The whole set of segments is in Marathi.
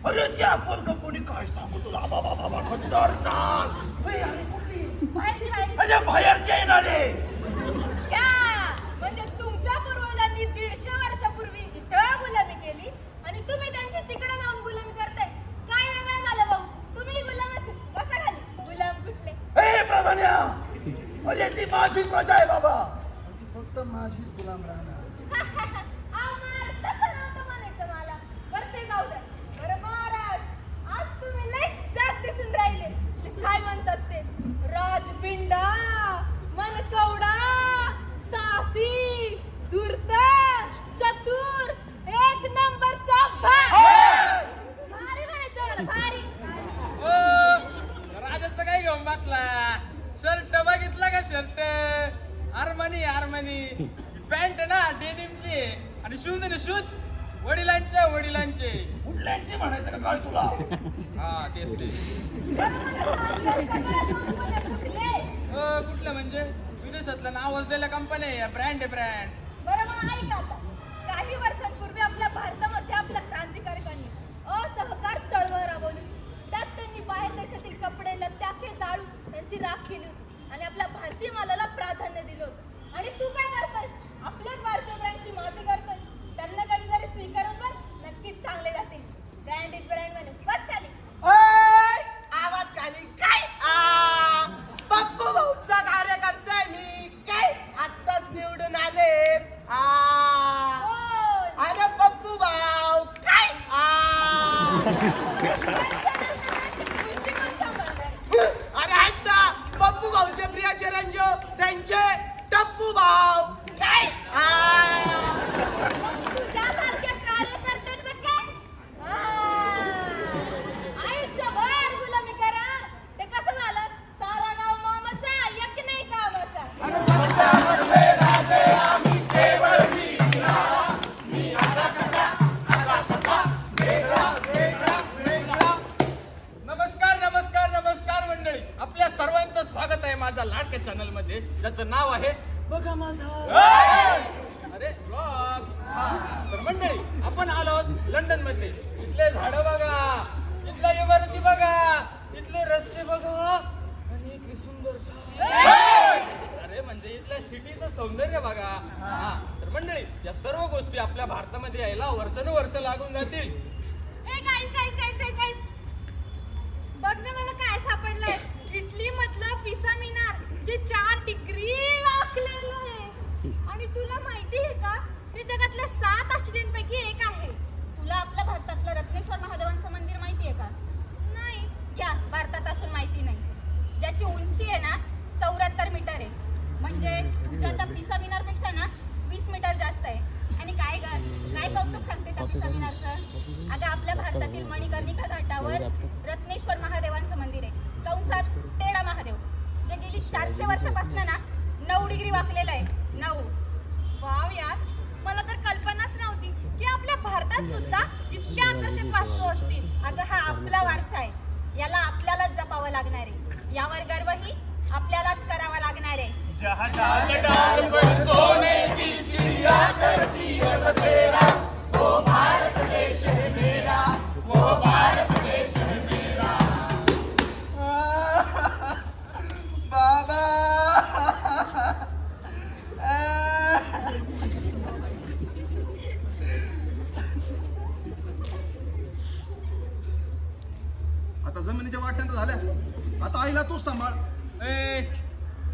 अरे त्या पोरगपुणी काय सांगू तुला बाबा खतरनाक. अरे कुठली बाहेरची अरे बाहेरचे येणारे. म्हणजे तुमच्या पूर्वजांनी 150 वर्षापूर्वी इथं गुलामी केली आणि तुम्ही त्यांची तिकडे जाऊन गुलामी करताय. काय वेगळं झालं भाऊ? तुम्ही गुलामच. बसा खाली. गुलाम कुठले? ए प्रधान्या, अरे ती माझी प्रजा आहे बाबा. ती फक्त माझीच गुलाम राहणार. तसं नव्हतं म्हणायचं मला. बरं ते जाऊ द्या. बरं महाराज, आज तुम्ही लय जात दिसून राहिले. ते काय म्हणतात ते राजबिंडा, मनकवडा, साहसी, धूर्त, चतुर, एक नंबरचा भारी म्हणायचं मला. भारी. राजाचं काय घेऊन बसला? शर्ट बघितला का? शर्ट आर्मनी पॅन्ट ना डेनिमची आणि शूज ना शूज वडिलांचे कुठल्यांची म्हणायचं का काय तुला? हा तेच ते. कुठलं म्हणजे विदेशातलं नावाजलेल्या कंपन्या ब्रँड आहे ब्रँड. बरं मग ऐका आता. काही वर्षांपूर्वी आपल्या भारतामध्ये आपल्या क्रांतिकारकांनी असहकार चळवळ राबवली. त्यात त्यांनी बाहेर देशातील कपडे लत्याखे जाळून त्यांची राख केली होती आणि आपल्या भारतीय मालाला प्राधान्य दिलं होतं. आणि तू काय करतोय? आपल्याच भारतीय ब्रँडची माती करतोय. त्यांना कधीतरी स्वीकारून बस, नक्कीच चांगले जातील. ब्रँड इज ब्रँड म्हणून बस खाली. आवाज खाली काय? पप्पू भाऊचा कार्यकर्ता आहे मी. काय आत्ताच निवडून आले. अरे पप्पू भाऊ काय? अरे आहेत ना पप्पू भाऊचे प्रिय चिरंजीव त्यांचे टप्पू भाऊ काय? तुझ्यासारख्या कार्यकर्त्याचं काय? आयुष्यभर गुलामी करा. ते कसं झालं? सारा गाव मामाचा, एक नाही कामाचा. नमस्कार मंडळी. आपल्या सर्वांचं स्वागत आहे माझ्या लाडक्या चॅनल मध्ये, ज्याचं नाव आहे बघा माझा. अरे ब्लॉग. तर मंडळी, आपण आलो आहोत लंडन मध्ये. इथले झाडं बघा, इथल्या इमारती बघा, इथले रस्ते बघा आणि इथली सुंदरता. अरे म्हणजे इथल्या सिटीचं सौंदर्य बघा. तर मंडळी, या सर्व गोष्टी आपल्या भारतामध्ये यायला वर्षानुवर्ष लागून जातील. बघ ना मला काय सापडलंय. इटली मधलं पिसा मिनार जे 4 डिग्री वाकलेलं आहे. आणि तुला माहिती आहे का, ते जगातल्या 7 आश्चर्यांपैकी एक आहे. तुला आपल्या भारतातलं रत्नेश्वर महादेवांचं मंदिर माहिती आहे का? नाही. या भारतात असून माहिती नाही. ज्याची उंची आहे ना 74 मीटर आहे. म्हणजे तुमच्या त्या पिसा मिनार पेक्षा ना 20 मीटर जास्त आहे. आणि काय कौतुक सांगते त्या पिसा मिनारचं? अगं आपल्या भारतातील मणिकर्णिका घाटावर रत्नेश्वर महादेवांचं मंदिर आहे. कंसात तेढा महादेव, जे गेली 400 वर्षापासून ना 9 डिग्री वाकलेलं आहे. 9. वाव यार, मला तर कल्पनाच नव्हती की आपल्या भारतात सुद्धा इतक्या आकर्षक वास्तू असतील. अगं हा आपला वारसा आहे. याला आपल्यालाच जपावं लागणार आहे. यावर गर्वही आपल्यालाच करावा लागणार आहे. बाबा आता जमिनीच्या वाट्यांत झाल्या. आता आईला तूच सांभाळ.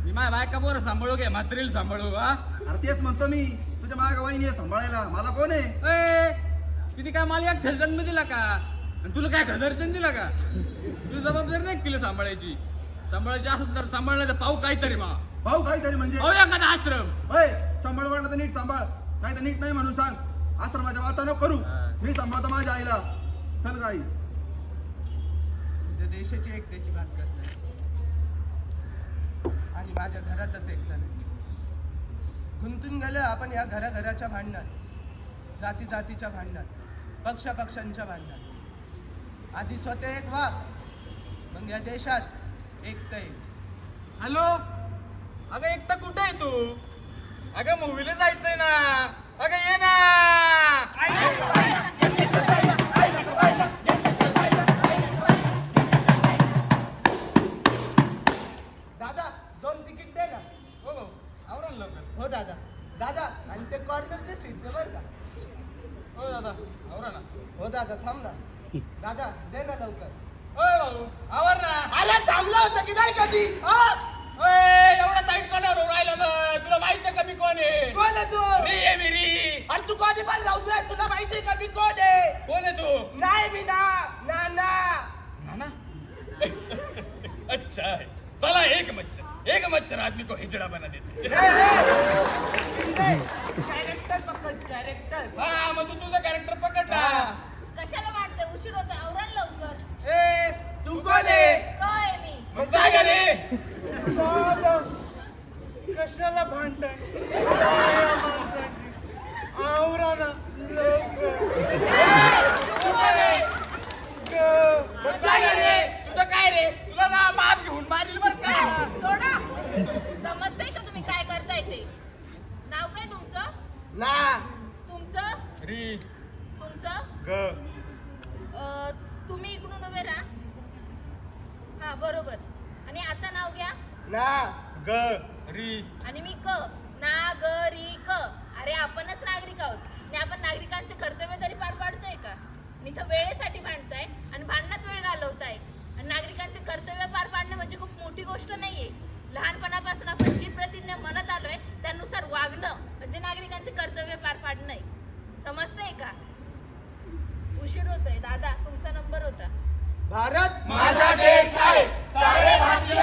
मी माझ्या बायका पोरं सांभाळू घे, म्हात्रीला सांभाळू. अरे तेच म्हणतो मी, तुझ्या मागा वाहिनी आहे सांभाळायला. मला कोण आहे? तिने काय मला एक जन्म दिला का? आणि तुला काय घरदर्शन दिला का? तुझी जबाबदारी नाही केली सांभाळायची. असेल तर सांभाळण्याचं पाहू काहीतरी. भाऊ काहीतरी म्हणजे एखादा आश्रम. सांभाळ वाटलं तर नीट सांभाळ, नाही तर नीट नाही म्हणून सांग. आश्रमाच्या वाता नको करू. मी सांभाळतो माझ्या आईला. चल गाई. देशाची एकतेची बात करतात आणि माझ्या घरातच एकता नाही. गुंतून गेलो आपण या घराघराच्या भांडणात, जाती जातीच्या भांडणात, पक्ष पक्षांच्या भांडणात. आधी स्वतः एक व्हा, मग या देशात एकता येईल. हॅलो, अगं एकटा कुठे आहे तू? अगं मूवीला जायचंय ना. अगं ये ना. हो दादा. दादा आणि ते कॉर्नरचे सीट दे बरं का. हो दादा आवरा ना. हो दादा थांब ना. दादा दे ना लवकर. ओय भाऊ आवर ना. आला थांबला होता की नाही कधी? ओय एवढा टाईट कोणावर राहिला मग? तुला माहित आहे का मी कोण आहे? कोण आहे तू? री आहे मी री. आणि तू कधी पण लावतोय? तुला माहिती आहे का मी कोण आहे? कोण आहे तू? नाही मी ना नाना. नाना? अच्छा है. चला एक मच्छर आदमी को हिजड़ा बना देते. कॅरेक्टर पकड कॅरेक्टर. हा मग तू तुझं कॅरेक्टर पकड ना. कशाला वाटते उशीर होते आवराल लवकर. ए तू कोण आहे? काय मी मग जा घरी. कशाला भांडताय? आवरा ना मग जा घरी. तुझं काय रे? तुला ना माप घेऊन मारील बर का. सोडा. समजतंय का तुम्ही काय करताय ते? नाव काय तुमचं? ना तुमचं? री. तुमचं? तुम्ही इकडून उभे राहा. हा बरोबर. आणि आता नाव घ्या. ना ग री. आणि मी क. नागरिक. अरे आपणच नागरिक आहोत आणि आपण नागरिकांचे कर्तव्य तरी पार पाडतोय का? इथं वेळेसाठी भांडताय आणि भांडणात वेळ घालवताय. आणि नागरिकांचे कर्तव्य पार पाडणे म्हणजे खूप मोठी गोष्ट नाहीये. लहानपणापासून आपण जी प्रतिज्ञा म्हणत आलोय त्यानुसार वागणं म्हणजे नागरिकांचे कर्तव्य पार पाडणं. समजतंय का? उशीर होतोय दादा. तुमचा नंबर होता. भारत माझा देश आहे. सारे भारतीय